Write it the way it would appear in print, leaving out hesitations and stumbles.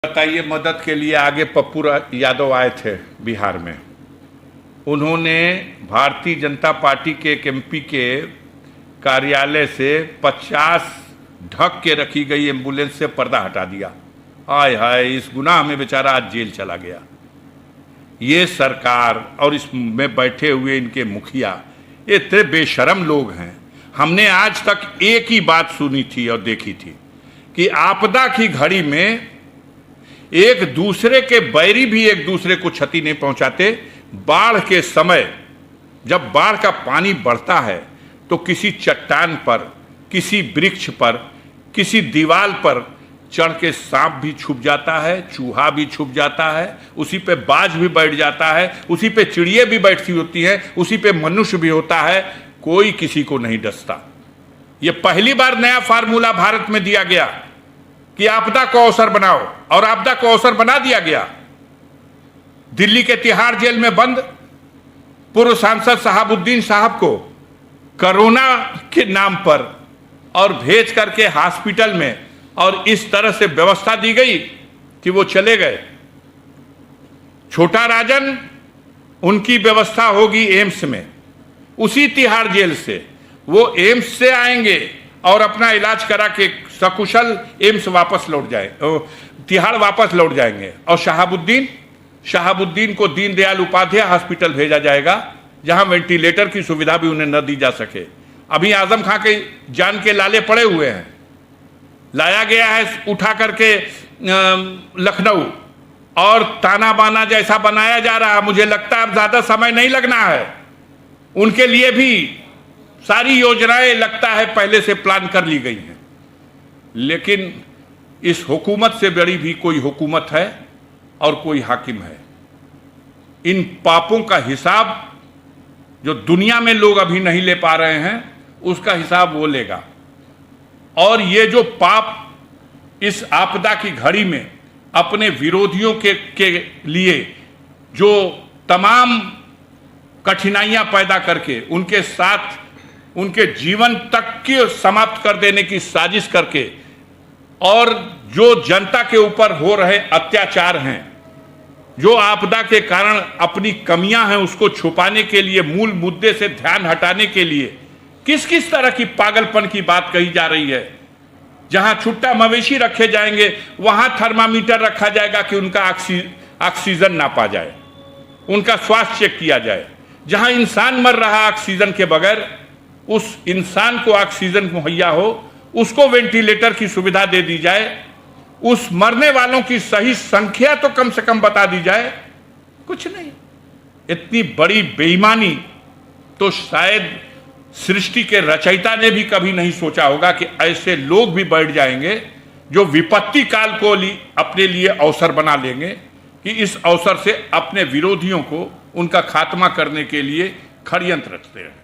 बताइए, मदद के लिए आगे पप्पू यादव आए थे बिहार में। उन्होंने भारतीय जनता पार्टी के एक एमपी के कार्यालय से 50 ढक के रखी गई एम्बुलेंस से पर्दा हटा दिया। हाय हाय, इस गुनाह में बेचारा आज जेल चला गया। ये सरकार और इसमें बैठे हुए इनके मुखिया ये इतने बेशरम लोग हैं। हमने आज तक एक ही बात सुनी थी और देखी थी कि आपदा की घड़ी में एक दूसरे के बैरी भी एक दूसरे को क्षति नहीं पहुंचाते। बाढ़ के समय जब बाढ़ का पानी बढ़ता है तो किसी चट्टान पर, किसी वृक्ष पर, किसी दीवार पर चढ़ के सांप भी छुप जाता है, चूहा भी छुप जाता है, उसी पे बाज भी बैठ जाता है, उसी पे चिड़िया भी बैठती होती है, उसी पे मनुष्य भी होता है। कोई किसी को नहीं डसता। ये पहली बार नया फार्मूला भारत में दिया गया कि आपदा को अवसर बनाओ, और आपदा को अवसर बना दिया गया। दिल्ली के तिहाड़ जेल में बंद पूर्व सांसद शहाबुद्दीन साहब को कोरोना के नाम पर और भेज करके हॉस्पिटल में और इस तरह से व्यवस्था दी गई कि वो चले गए। छोटा राजन, उनकी व्यवस्था होगी एम्स में, उसी तिहाड़ जेल से वो एम्स से आएंगे और अपना इलाज करा के सकुशल एम्स वापस लौट जाए, तिहाड़ वापस लौट जाएंगे। और शहाबुद्दीन को दीनदयाल उपाध्याय हॉस्पिटल भेजा जाएगा, जहां वेंटिलेटर की सुविधा भी उन्हें न दी जा सके। अभी आजम खां के जान के लाले पड़े हुए हैं, लाया गया है उठा करके लखनऊ, और ताना बाना जैसा बनाया जा रहा। मुझे लगता है अब ज्यादा समय नहीं लगना है। उनके लिए भी सारी योजनाएं लगता है पहले से प्लान कर ली गई हैं। लेकिन इस हुकूमत से बड़ी भी कोई हुकूमत है और कोई हाकिम है। इन पापों का हिसाब जो दुनिया में लोग अभी नहीं ले पा रहे हैं, उसका हिसाब वो लेगा। और ये जो पाप इस आपदा की घड़ी में अपने विरोधियों के लिए जो तमाम कठिनाइयां पैदा करके उनके साथ उनके जीवन तक की समाप्त कर देने की साजिश करके, और जो जनता के ऊपर हो रहे अत्याचार हैं, जो आपदा के कारण अपनी कमियां हैं उसको छुपाने के लिए, मूल मुद्दे से ध्यान हटाने के लिए किस किस तरह की पागलपन की बात कही जा रही है। जहां छुट्टा मवेशी रखे जाएंगे वहां थर्मामीटर रखा जाएगा कि उनका ऑक्सीजन नापा जाए, उनका स्वास्थ्य चेक किया जाए। जहां इंसान मर रहा ऑक्सीजन के बगैर, उस इंसान को ऑक्सीजन मुहैया हो, उसको वेंटिलेटर की सुविधा दे दी जाए, उस मरने वालों की सही संख्या तो कम से कम बता दी जाए। कुछ नहीं। इतनी बड़ी बेईमानी तो शायद सृष्टि के रचयिता ने भी कभी नहीं सोचा होगा कि ऐसे लोग भी बैठ जाएंगे जो विपत्ति काल को अपने लिए अवसर बना लेंगे कि इस अवसर से अपने विरोधियों को उनका खात्मा करने के लिए षड्यंत्र रचते हैं।